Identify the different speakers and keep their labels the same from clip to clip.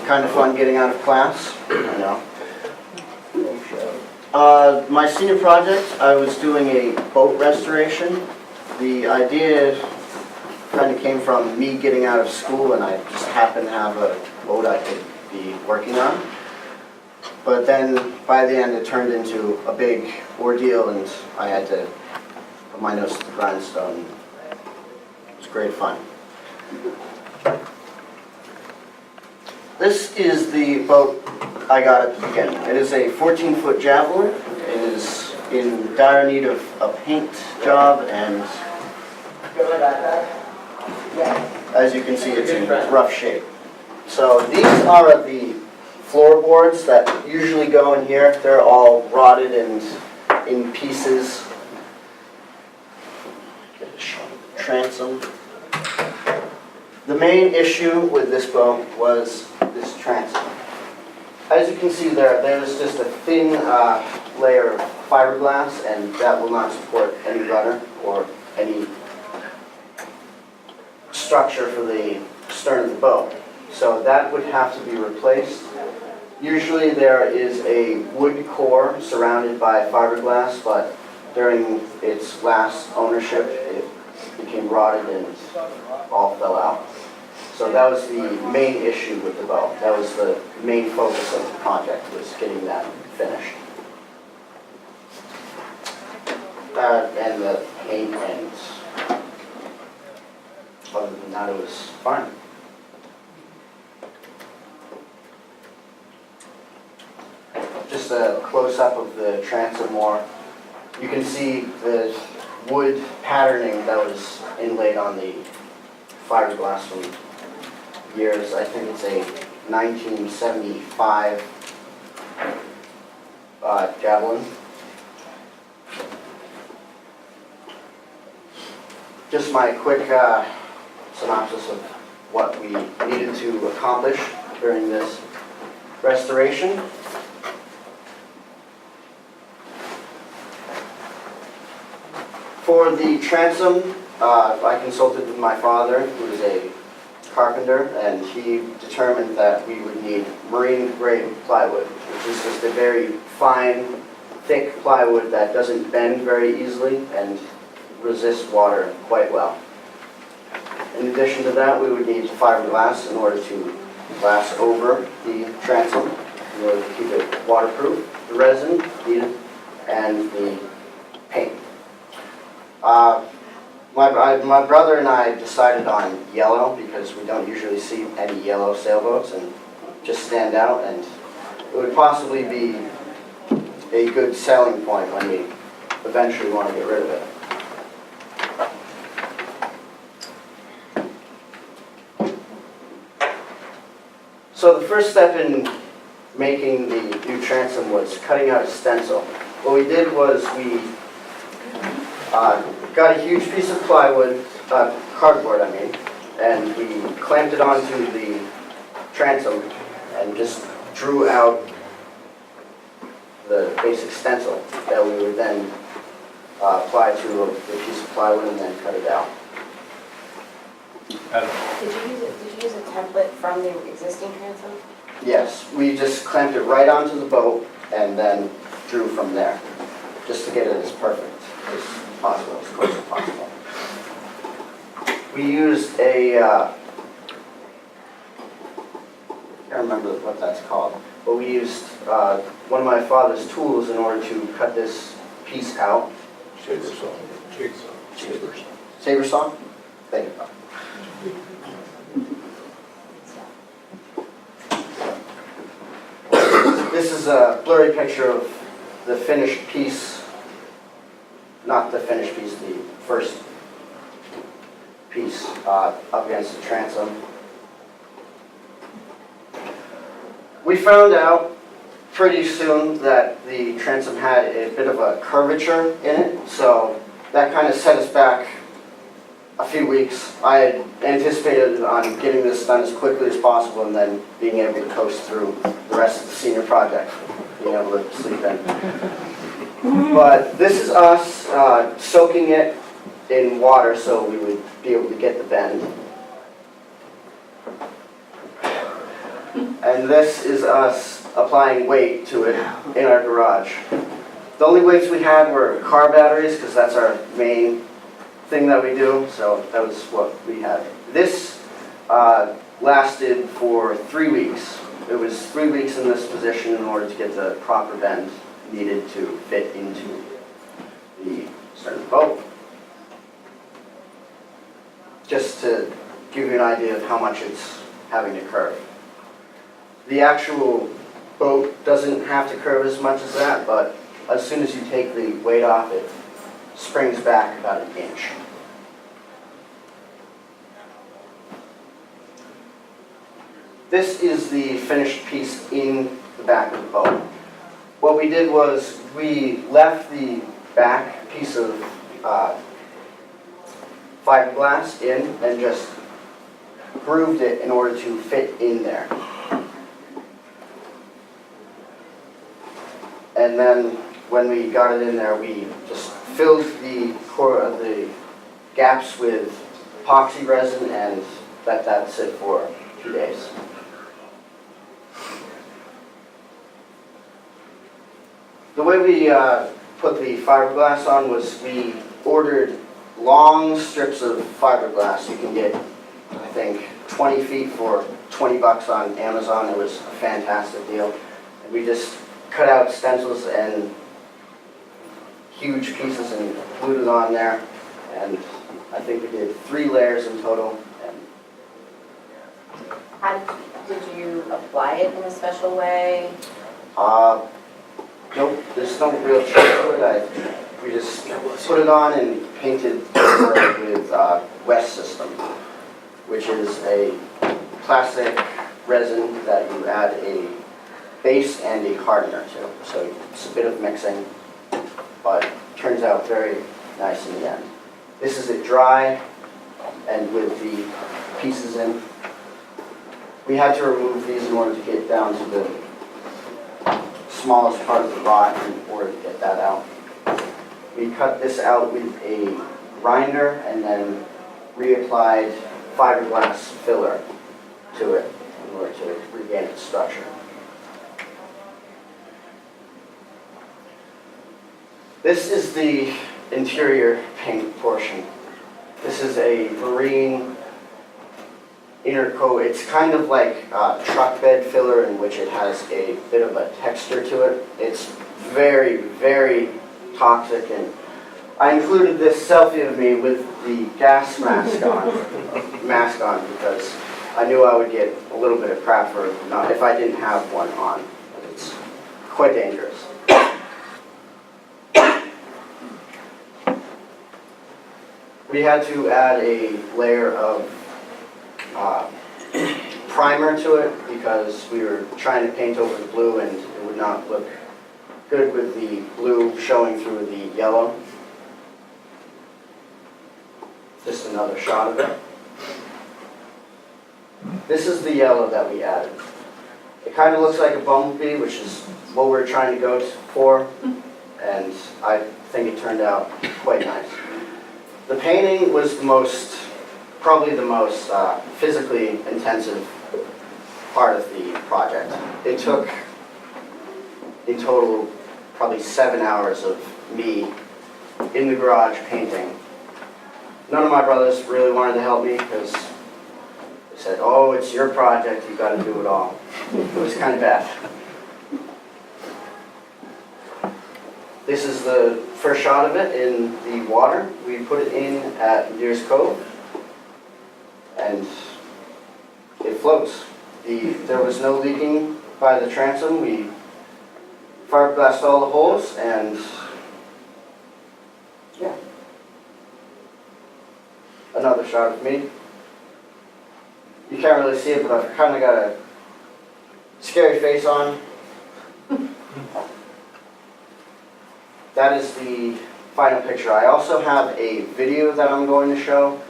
Speaker 1: kind of fun getting out of class, you know. My senior project, I was doing a boat restoration. The idea kind of came from me getting out of school, and I just happened to have a boat I could be working on. But then by the end it turned into a big ordeal, and I had to put my nose to the grindstone. It was great fun. This is the boat I got at the beginning. It is a 14-foot javelin. It is in dire need of a paint job, and as you can see, it's in rough shape. So these are the floorboards that usually go in here. They're all rotted and in pieces. Get a shot of the transom. The main issue with this boat was this transom. As you can see there's just a thin layer of fiberglass, and that will not support any rudder or any structure for the stern of the boat. So that would have to be replaced. Usually there is a wood core surrounded by fiberglass, but during its last ownership it became rotted and all fell out. So that was the main issue with the boat. That was the main focus of the project, was getting that finished. And the paint, and other than that it was fine. Just a close-up of the transom more. You can see the wood patterning that was inlaid on the fiberglass from years. I think it's a 1975 javelin. Just my quick synopsis of what we needed to accomplish during this restoration. For the transom, I consulted with my father, who is a carpenter, and he determined that we would need marine-grade plywood, which is just a very fine, thick plywood that doesn't bend very easily and resists water quite well. In addition to that, we would need fiberglass in order to glass over the transom, in order to keep it waterproof, the resin needed, and the paint. My brother and I decided on yellow because we don't usually see any yellow sailboats and just stand out, and it would possibly be a good selling point when we eventually want to get rid of it. So the first step in making the new transom was cutting out a stencil. What we did was we got a huge piece of plywood, cardboard I mean, and we clamped it onto the transom and just drew out the basic stencil that we would then apply to the piece of plywood and then cut it out.
Speaker 2: Did you use a template from the existing transom?
Speaker 1: Yes, we just clamped it right onto the boat and then drew from there, just to get it as perfect as possible, as close as possible. We used a, I can't remember what that's called, but we used one of my father's tools in order to cut this piece out.
Speaker 3: Saber saw. Jigsaw.
Speaker 1: Saber saw? Thank you. This is a blurry picture of the finished piece, not the finished piece, the first piece up against the transom. We found out pretty soon that the transom had a bit of a curvature in it, so that kind of set us back a few weeks. I had anticipated on getting this done as quickly as possible and then being able to coast through the rest of the senior project, being able to sleep in. But this is us soaking it in water so we would be able to get the bend. And this is us applying weight to it in our garage. The only weights we had were car batteries, because that's our main thing that we do, so that was what we had. This lasted for 3 weeks. It was 3 weeks in this position in order to get the proper bend needed to fit into the stern of the boat. Just to give you an idea of how much it's having to curve. The actual boat doesn't have to curve as much as that, but as soon as you take the weight off, it springs back about an inch. This is the finished piece in the back of the boat. What we did was we left the back piece of fiberglass in and just grooved it in order to fit in there. And then when we got it in there, we just filled the gaps with epoxy resin and let that sit for 2 days. The way we put the fiberglass on was we ordered long strips of fiberglass. You can get, I think, 20 feet for $20 on Amazon. It was a fantastic deal. And we just cut out stencils and huge pieces and glued it on there. And I think we did 3 layers in total. And
Speaker 2: How did you apply it in a special way?
Speaker 1: Nope, there's no real trick to it. We just put it on and painted over it with West System, which is a plastic resin that you add a base and a hardener to. So it's a bit of mixing, but it turns out very nice in the end. This is it dry and with the pieces in. We had to remove these in order to get down to the smallest part of the rod in order to get that out. We cut this out with a grinder and then reapplied fiberglass filler to it in order to regain its structure. This is the interior paint portion. This is a marine inner coat. It's kind of like truck bed filler in which it has a bit of a texture to it. It's very, very toxic, and I included this selfie of me with the gas mask on because I knew I would get a little bit of crap for not if I didn't have one on. It's quite dangerous. We had to add a layer of primer to it because we were trying to paint over the blue and it would not look good with the blue showing through the yellow. Just another shot of it. This is the yellow that we added. It kind of looks like a bumblebee, which is what we're trying to go for, and I think it turned out quite nice. The painting was probably the most physically intensive part of the project. It took, in total, probably 7 hours of me in the garage painting. None of my brothers really wanted to help me because they said, "Oh, it's your project, you've got to do it all." It was kind of bad. This is the first shot of it in the water. We put it in at Deer's Cove, and it floats. There was no leaking by the transom. We fiberglassed all the holes, and yeah. Another shot of me. You can't really see it, but I've kind of got a scary face on. That is the final picture. I also have a video that I'm going to show.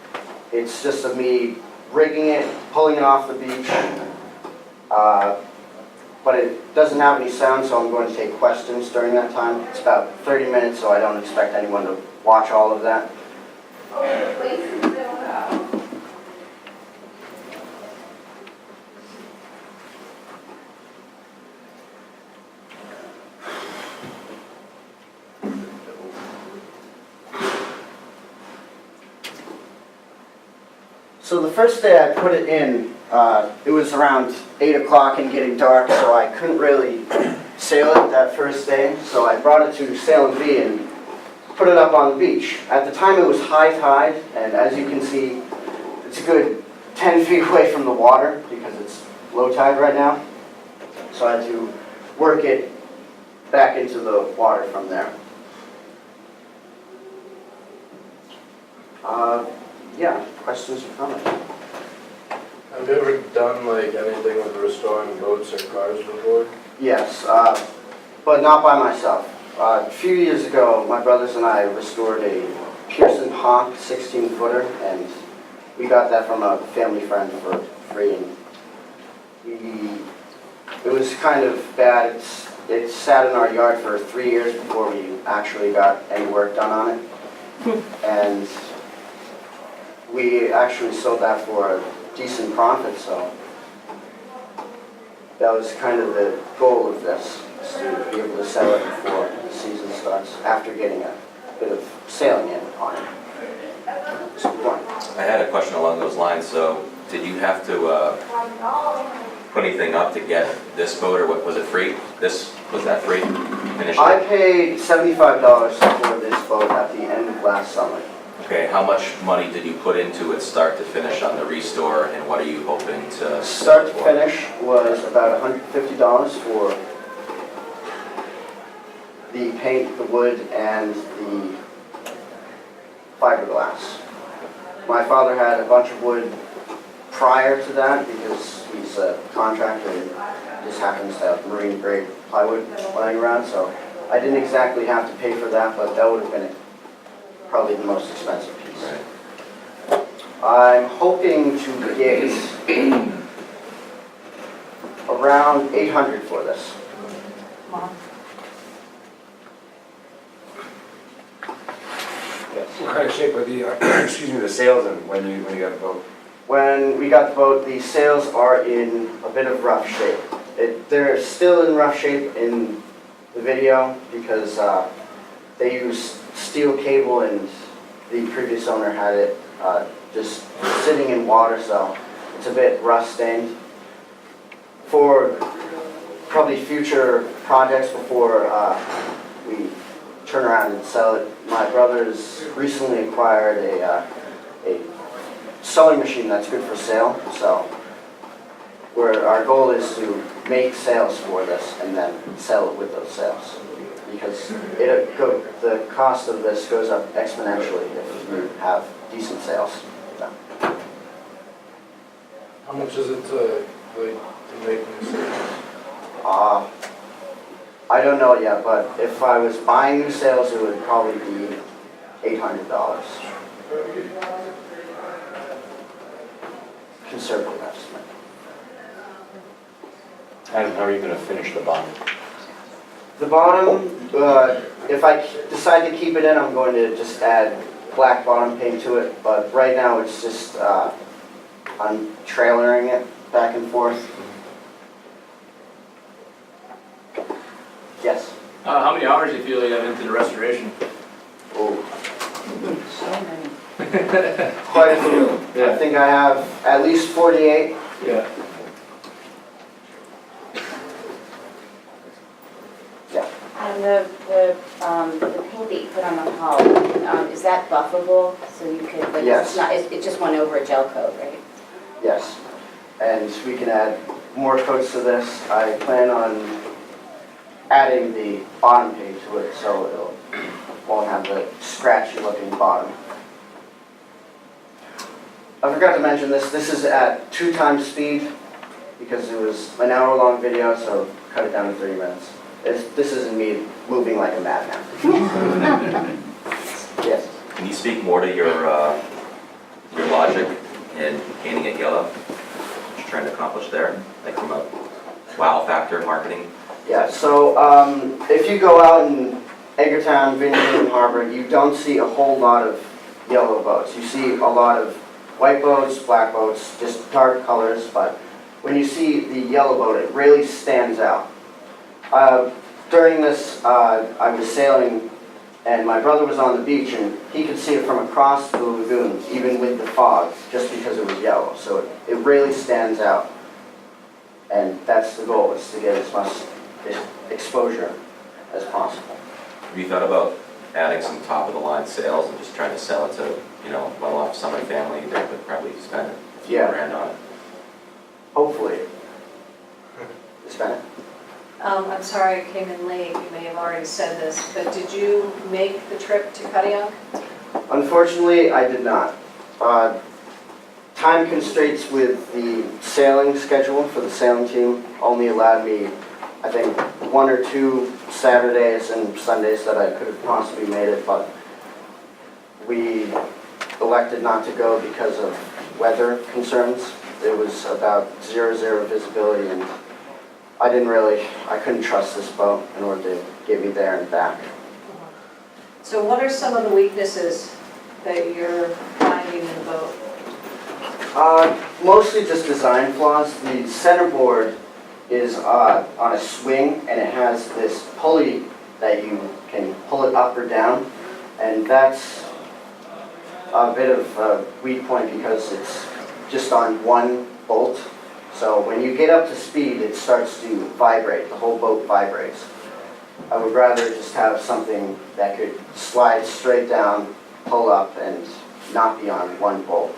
Speaker 1: It's just of me rigging it, pulling it off the beach. But it doesn't have any sound, so I'm going to take questions during that time. It's about 30 minutes, so I don't expect anyone to watch all of that. So the first day I put it in, it was around 8 o'clock and getting dark, so I couldn't really sail it that first day. So I brought it to Sail and V and put it up on the beach. At the time it was high tide, and as you can see, it's a good 10 feet away from the water because it's low tide right now. So I had to work it back into the water from there. Yeah, questions or comments?
Speaker 4: Have you ever done like anything with restoring boats or cars before?
Speaker 1: Yes, but not by myself. A few years ago, my brothers and I restored a Pearson Hawk 16-footer, and we got that from a family friend for free. And it was kind of bad. It sat in our yard for 3 years before we actually got any work done on it. And we actually sold that for a decent profit, so that was kind of the goal of this, is to be able to sell it before the season starts, after getting a bit of sailing in on it. So,
Speaker 5: I had a question along those lines. So, did you have to put anything up to get this boat, or what was it free? Was that free initially?
Speaker 1: I paid $75 for this boat at the end of last summer.
Speaker 5: Okay, how much money did you put into it start to finish on the restore, and what are you hoping to
Speaker 1: Start to finish was about $150 for the paint, the wood, and the fiberglass. My father had a bunch of wood prior to that because he's a contractor and just happens to have marine grade plywood lying around, so I didn't exactly have to pay for that, but that would have been probably the most expensive piece.
Speaker 5: Right.
Speaker 1: I'm hoping to get around $800 for this. Yes.
Speaker 6: What kind of shape are the, excuse me, the sails in when you got the boat?
Speaker 1: When we got the boat, the sails are in a bit of rough shape. They're still in rough shape in the video because they use steel cable and the previous owner had it just sitting in water, so it's a bit rust stained. For probably future projects before we turn around and sell it, my brother's recently acquired a sewing machine that's good for sail, so our goal is to make sails for this and then sell it with those sails, because the cost of this goes up exponentially if you have decent sails. So.
Speaker 4: How much is it to make new sails?
Speaker 1: I don't know yet, but if I was buying new sails, it would probably be $800. Conservative estimate.
Speaker 3: And how are you going to finish the bottom?
Speaker 1: The bottom, if I decide to keep it in, I'm going to just add black bottom paint to it, but right now it's just, I'm trailering it back and forth. Yes?
Speaker 7: How many hours do you feel you have into the restoration?
Speaker 1: Oh,
Speaker 2: So many.
Speaker 1: quite a few. I think I have at least 48.
Speaker 7: Yeah.
Speaker 1: Yeah.
Speaker 2: And the paint that you put on the hull, is that buffable? So you could, like,
Speaker 1: Yes.
Speaker 2: it's not, it just went over a gel coat, right?
Speaker 1: Yes. And we can add more coats to this. I plan on adding the bottom paint to it so it won't have the scratchy looking bottom. I forgot to mention this. This is at 2 times speed because it was an hour-long video, so cut it down to 30 minutes. This isn't me moving like a madman. Yes.
Speaker 5: Can you speak more to your logic in painting it yellow? What you're trying to accomplish there, like from a wow factor marketing?
Speaker 1: Yeah, so if you go out in Edgartown, Vineyard Harbor, you don't see a whole lot of yellow boats. You see a lot of white boats, black boats, just dark colors, but when you see the yellow boat, it really stands out. During this, I was sailing And my brother was on the beach, and he could see it from across the lagoon, even with the fog, just because it was yellow. So it really stands out. And that's the goal, is to get as much exposure as possible.
Speaker 5: Have you thought about adding some top-of-the-line sails and just trying to sell it to, you know, well-off summer family that would probably spend a few
Speaker 1: Yeah.
Speaker 5: grand on it?
Speaker 1: Hopefully. Spend it.
Speaker 8: I'm sorry I came in late, you may have already said this, but did you make the trip to Cuddyunk?
Speaker 1: Unfortunately, I did not. Time constraints with the sailing schedule for the sailing team only allowed me, I think, 1 or 2 Saturdays and Sundays that I could have possibly made it, but we elected not to go because of weather concerns. It was about 0 visibility, and I couldn't trust this boat in order to get me there and back.
Speaker 8: So what are some of the weaknesses that you're finding in the boat?
Speaker 1: Mostly just design flaws. The centerboard is on a swing, and it has this pulley that you can pull it up or down, and that's a bit of a weak point because it's just on one bolt. So when you get up to speed, it starts to vibrate. The whole boat vibrates. I would rather just have something that could slide straight down, pull up, and not be on one bolt.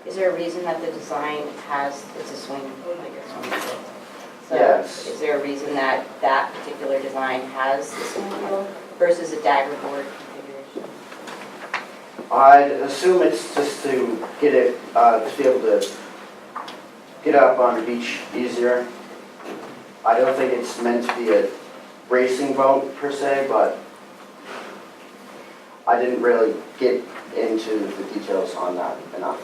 Speaker 2: Is there a reason that the design has, it's a swing, like a swing wheel? So
Speaker 1: Yes.
Speaker 2: is there a reason that that particular design has the swing wheel versus a dagger board configuration?
Speaker 1: I'd assume it's just to get it, to be able to get up on the beach easier. I don't think it's meant to be a racing boat per se, but I didn't really get into the details on that enough.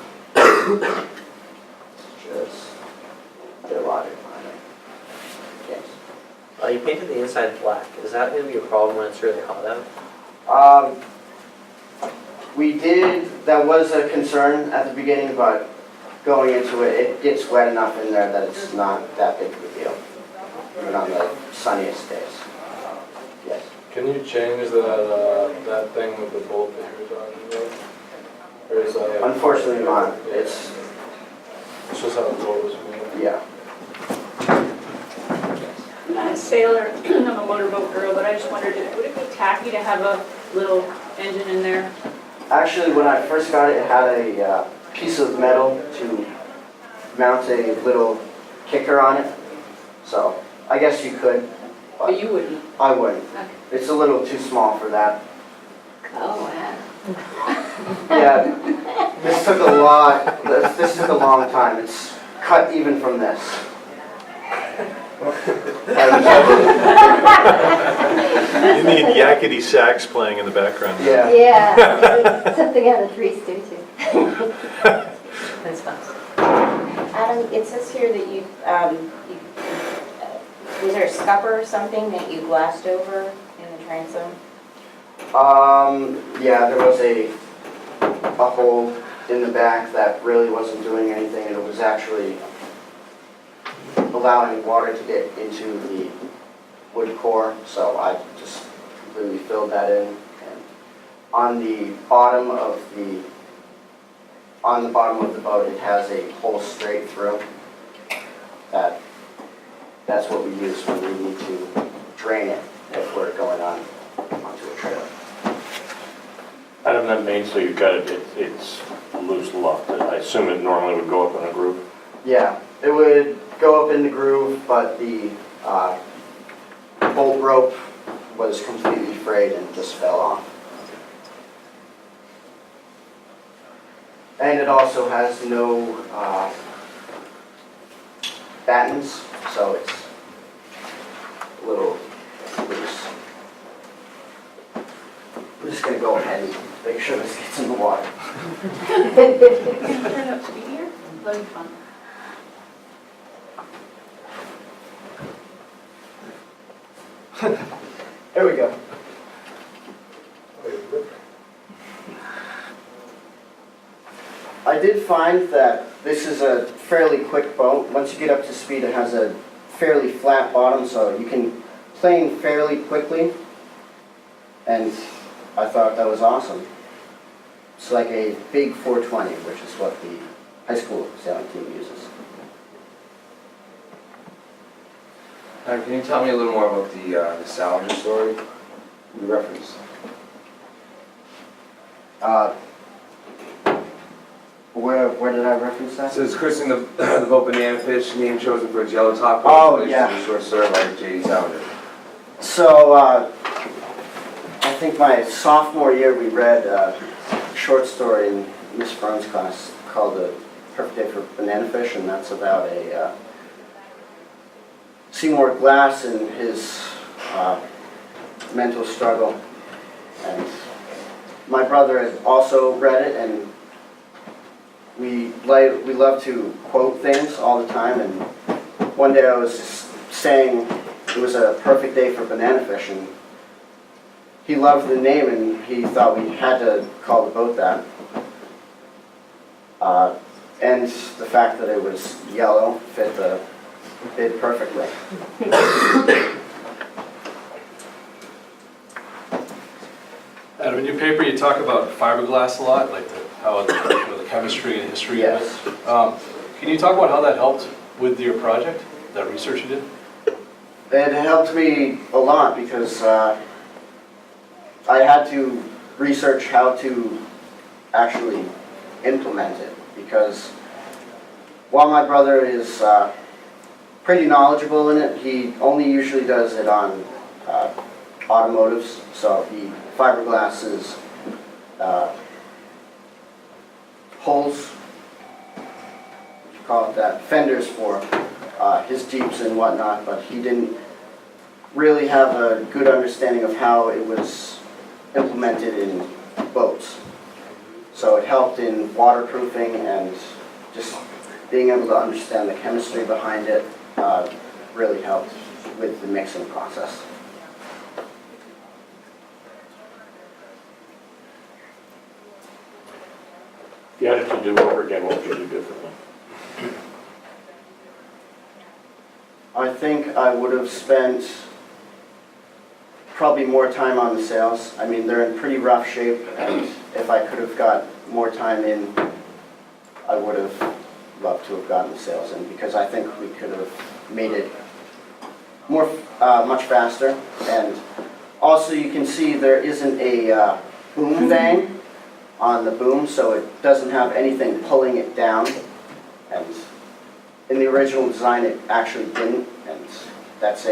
Speaker 1: Just get a logic behind it. Yes.
Speaker 9: You painted the inside black. Is that going to be a problem when it's really hot out?
Speaker 1: That was a concern at the beginning, but going into it, it gets wet enough in there that it's not that big of a deal, even on the sunniest days. Yes.
Speaker 4: Can you change that thing with the bolt that you were talking about? Or is that?
Speaker 1: Unfortunately not. It's
Speaker 4: just how the boat was made.
Speaker 1: yeah.
Speaker 10: I'm not a sailor, I'm a motorboat girl, but I just wondered, would it be tacky to have a little engine in there?
Speaker 1: Actually, when I first got it, it had a piece of metal to mount a little kicker on it. So I guess you could,
Speaker 10: But you wouldn't.
Speaker 1: I wouldn't.
Speaker 10: Okay.
Speaker 1: It's a little too small for that.
Speaker 2: Oh, wow.
Speaker 1: Yeah, this took a lot. This took a long time. It's cut even from this.
Speaker 11: You need yakety sax playing in the background.
Speaker 1: Yeah.
Speaker 12: Yeah, something out of Three's do too.
Speaker 2: That's fun. Adam, it says here that was there a scupper or something that you glassed over in the transom?
Speaker 1: Yeah, there was a hole in the back that really wasn't doing anything, and it was actually allowing water to get into the wood core, so I just completely filled that in. And on the bottom of the boat, it has a hole straight through. That's what we use when we need to drain it if we're going onto a trailer.
Speaker 3: Out of that mainsail you got it's loose luft. I assume it normally would go up in a groove.
Speaker 1: Yeah, it would go up in the groove, but the bolt rope was completely frayed and just fell off. And it also has no battens, so it's a little loose. We're just going to go ahead and make sure this gets in the water.
Speaker 10: Can you turn up speedier? That'd be fun.
Speaker 1: There we go. I did find that this is a fairly quick boat. Once you get up to speed, it has a fairly flat bottom, so you can plane fairly quickly. And I thought that was awesome. It's like a big 420, which is what the high school sailing team uses.
Speaker 6: Can you tell me a little more about the Salinger story you referenced?
Speaker 1: Where did I reference that?
Speaker 6: So it's christening the boat Banana Fish, name chosen for its yellow top coat.
Speaker 1: Oh, yeah.
Speaker 6: Short story by J.D. Salinger.
Speaker 1: So, I think my sophomore year we read a short story in Miss Brown's class called A Perfect Day for Banana Fish, and that's about a Seymour Glass and his mental struggle. And my brother has also read it, and we love to quote things all the time. And one day I was saying it was a perfect day for banana fish, and he loved the name, and he thought we had to call the boat that. And the fact that it was yellow fit the bid perfectly.
Speaker 13: Adam, in your paper you talk about fiberglass a lot, like how the chemistry and history of it. Can you talk about how that helped with your project, that research you did?
Speaker 1: It helped me a lot because I had to research how to actually implement it, because while my brother is pretty knowledgeable in it, he only usually does it on automotives. So he fiberglasses holes, what you call it that, fenders for his Jeeps and whatnot, but he didn't really have a good understanding of how it was implemented in boats. So it helped in waterproofing and just being able to understand the chemistry behind it really helped with the mixing process.
Speaker 3: If you had it to do over again, what would you do differently?
Speaker 1: I think I would have spent probably more time on the sails. I mean, they're in pretty rough shape, and if I could have got more time in, I would have loved to have gotten the sails in, because I think we could have made it more, much faster. And also you can see there isn't a boom vane on the boom, so it doesn't have anything pulling it down. And in the original design it actually didn't, and that's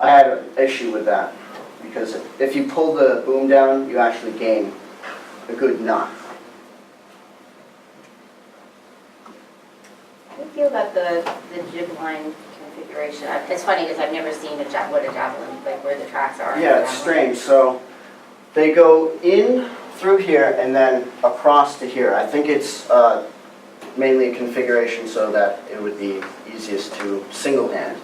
Speaker 1: I had an issue with that, because if you pull the boom down, you actually gain a good knot.
Speaker 2: How do you feel about the jib line configuration? It's funny because I've never seen what a javelin, like where the tracks are.
Speaker 1: Yeah, it's strange. So they go in through here and then across to here. I think it's mainly a configuration so that it would be easiest to single hand,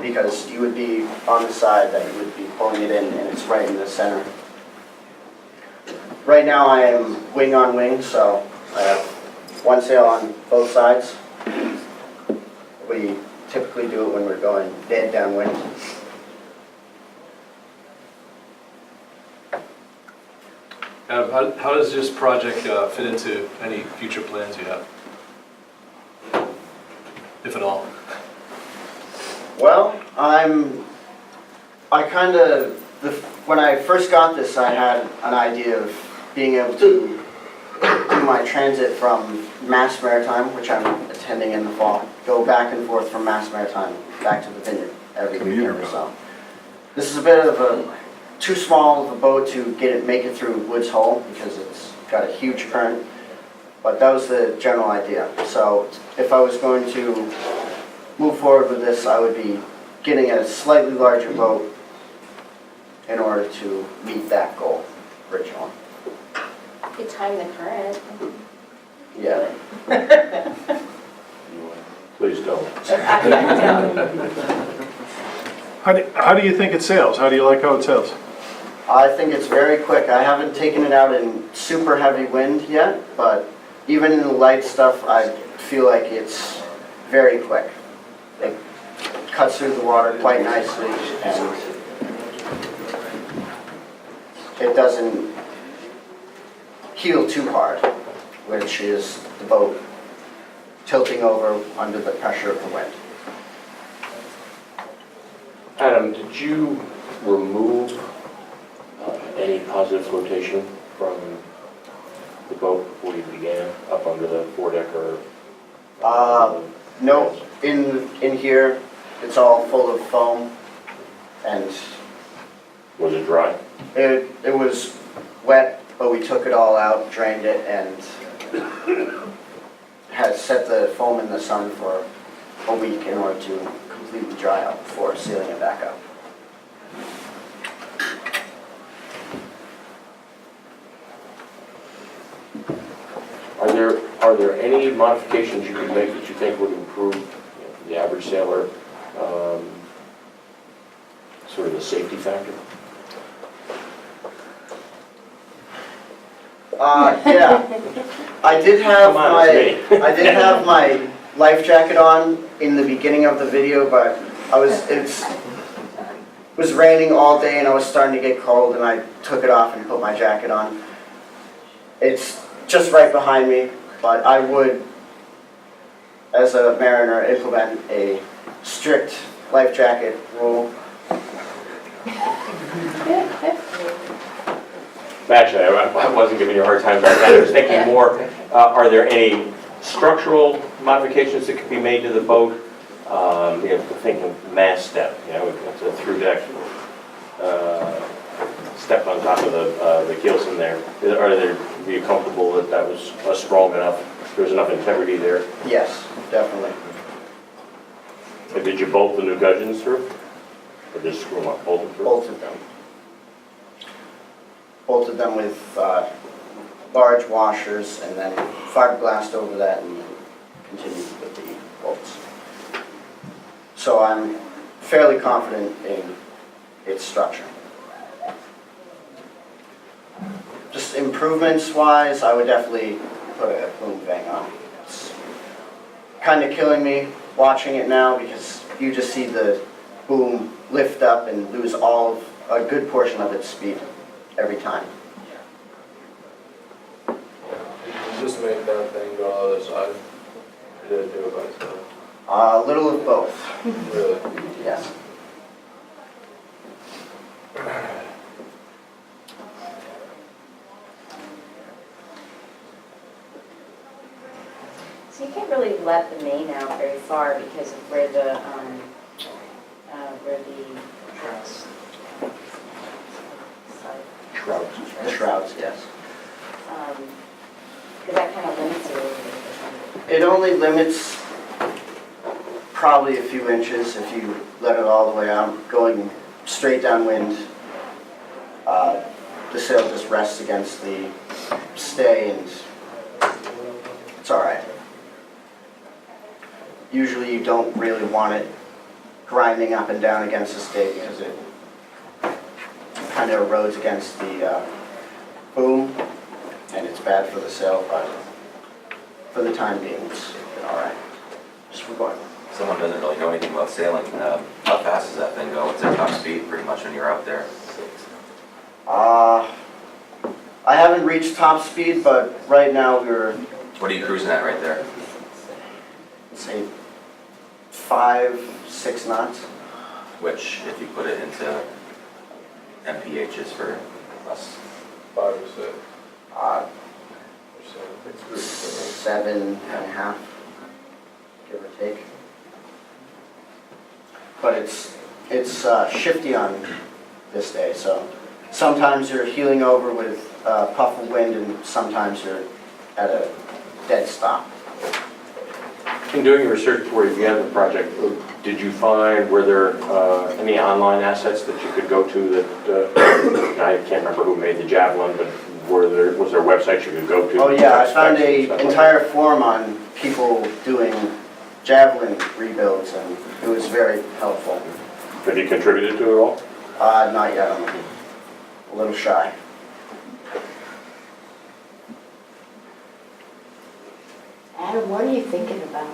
Speaker 1: because you would be on the side that you would be pulling it in, and it's right in the center. Right now I am wing on wing, so I have one sail on both sides. We typically do it when we're going dead downwind.
Speaker 13: Adam, how does this project fit into any future plans you have, if at all?
Speaker 1: Well, when I first got this, I had an idea of being able to do my transit from Mass Maritime, which I'm attending in the fall, go back and forth from Mass Maritime back to the Vineyard every weekend or so. This is a bit of a too small of a boat to make it through Woods Hole, because it's got a huge current, but that was the general idea. So if I was going to move forward with this, I would be getting a slightly larger boat in order to meet that goal originally.
Speaker 2: You could time the current.
Speaker 1: Yeah.
Speaker 3: Please don't.
Speaker 11: How do you think it sails? How do you like how it sails?
Speaker 1: I think it's very quick. I haven't taken it out in super heavy wind yet, but even in the light stuff, I feel like it's very quick. It cuts through the water quite nicely, and it doesn't heel too hard, which is the boat tilting over under the pressure of the wind.
Speaker 3: Adam, did you remove any positive flotation from the boat before you began, up under the foredeck or?
Speaker 1: No, in here, it's all full of foam, and
Speaker 3: Was it dry?
Speaker 1: it was wet, but we took it all out, drained it, and had set the foam in the sun for a week in order to completely dry out before sealing it back up.
Speaker 3: Are there any modifications you could make that you think would improve, the average sailor, sort of the safety factor?
Speaker 1: Yeah. I did have
Speaker 3: Come on, it's me.
Speaker 1: I did have my life jacket on in the beginning of the video, but it was raining all day and I was starting to get cold, and I took it off and put my jacket on. It's just right behind me, but I would, as a mariner, implement a strict life jacket rule.
Speaker 3: Actually, I wasn't giving you a hard time about that. I was thinking more, are there any structural modifications that could be made to the boat? Thinking mast step, it's a through deck step on top of the keelson there. Are you comfortable that that was strong enough? There's enough integrity there?
Speaker 1: Yes, definitely.
Speaker 3: And did you bolt the new gudgeons through? Or just screw them up, bolt them through?
Speaker 1: Bolted them. Bolted them with large washers and then fiberglassed over that and continued with the bolts. So I'm fairly confident in its structure. Just improvements-wise, I would definitely put a boom vang on. It's kind of killing me watching it now because you just see the boom lift up and lose a good portion of its speed every time.
Speaker 4: Did you just make that thing go on the other side? Or did it do it by itself?
Speaker 1: A little of both,
Speaker 4: Really?
Speaker 1: yes.
Speaker 2: So you can't really let the main out very far because of where the
Speaker 1: The shrouds, yes.
Speaker 2: Because that kind of limits it a little bit.
Speaker 1: It only limits probably a few inches if you let it all the way out. Going straight downwind, the sail just rests against the stay and it's all right. Usually you don't really want it grinding up and down against the stay because it kind of erodes against the boom and it's bad for the sail, but for the time being it's been all right. Just we're going.
Speaker 5: Someone doesn't really know anything about sailing. How fast does that thing go? What's their top speed pretty much when you're out there?
Speaker 1: I haven't reached top speed, but right now we're,
Speaker 5: What are you cruising at right there?
Speaker 1: say, 5-6 knots.
Speaker 5: Which, if you put it into MVRHS for us,
Speaker 4: 5 or 6
Speaker 1: Uh,
Speaker 4: or
Speaker 1: 7.5,
Speaker 4: 7.
Speaker 1: give or take. But it's shifty on this day, so sometimes you're heeling over with a puff of wind and sometimes you're at a dead stop.
Speaker 3: In doing your research before you began the project, did you find, were there any online assets that you could go to that, I can't remember who made the javelin, but was there websites you could go to?
Speaker 1: Oh yeah, I found
Speaker 3: Specs and
Speaker 1: an
Speaker 3: stuff like
Speaker 1: entire forum on people doing javelin rebuilds and it was very helpful.
Speaker 3: that? Have you contributed to it all?
Speaker 1: Not yet, I'm a little shy.
Speaker 12: Adam, what are you thinking about?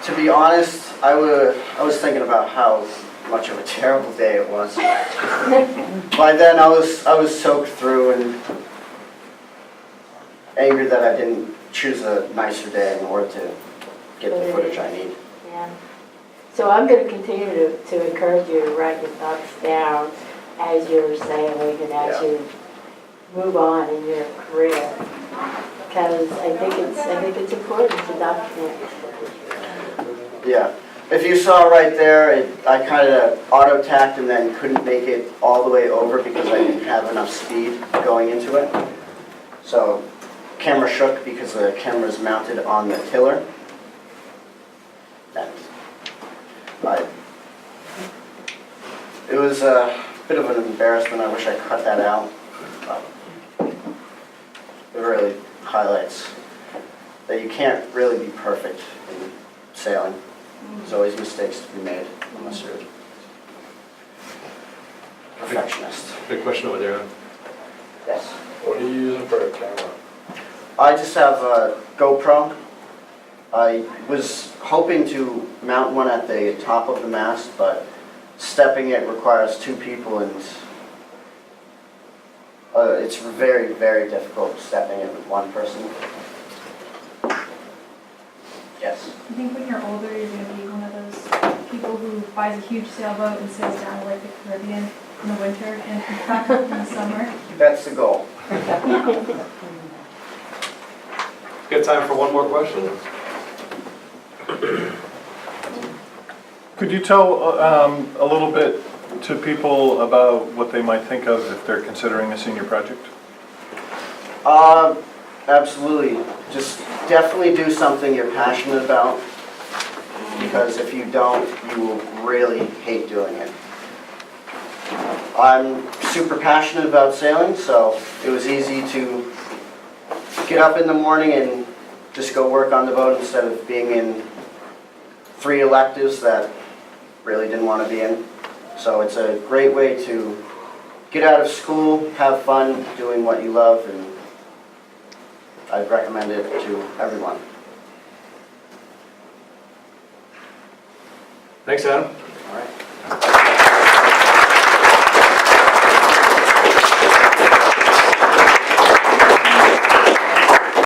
Speaker 1: To be honest, I was thinking about how much of a terrible day it was. By then, I was soaked through and angry that I didn't choose a nicer day in order to get the footage I need.
Speaker 12: Yeah. So I'm going to continue to encourage you to write your thoughts down as you're sailing and as you move on in your career, because I think it's important to document.
Speaker 1: Yeah. If you saw right there, I kind of auto-tacked and then couldn't make it all the way over because I didn't have enough speed going into it. So camera shook because the camera's mounted on the tiller. And it was a bit of an embarrassment. I wish I cut that out. But it really highlights that you can't really be perfect in sailing. There's always mistakes to be made unless you're a perfectionist.
Speaker 13: Big question over there.
Speaker 1: Yes.
Speaker 4: What are you using for a camera?
Speaker 1: I just have a GoPro. I was hoping to mount one at the top of the mast, but stepping it requires 2 people, and it's very, very difficult stepping it with 1 person. Yes.
Speaker 14: I think when you're older, you're going to be one of those people who buys a huge sailboat and sails down to like the Caribbean in the winter and comes back up in the summer.
Speaker 1: That's the goal.
Speaker 13: Got time for one more question?
Speaker 11: Could you tell a little bit to people about what they might think of if they're considering a senior project?
Speaker 1: Absolutely. Just definitely do something you're passionate about, because if you don't, you will really hate doing it. I'm super passionate about sailing, so it was easy to get up in the morning and just go work on the boat instead of being in 3 electives that really didn't want to be in. So it's a great way to get out of school, have fun doing what you love, and I'd recommend it to everyone.
Speaker 13: Thanks, Adam.
Speaker 1: All right.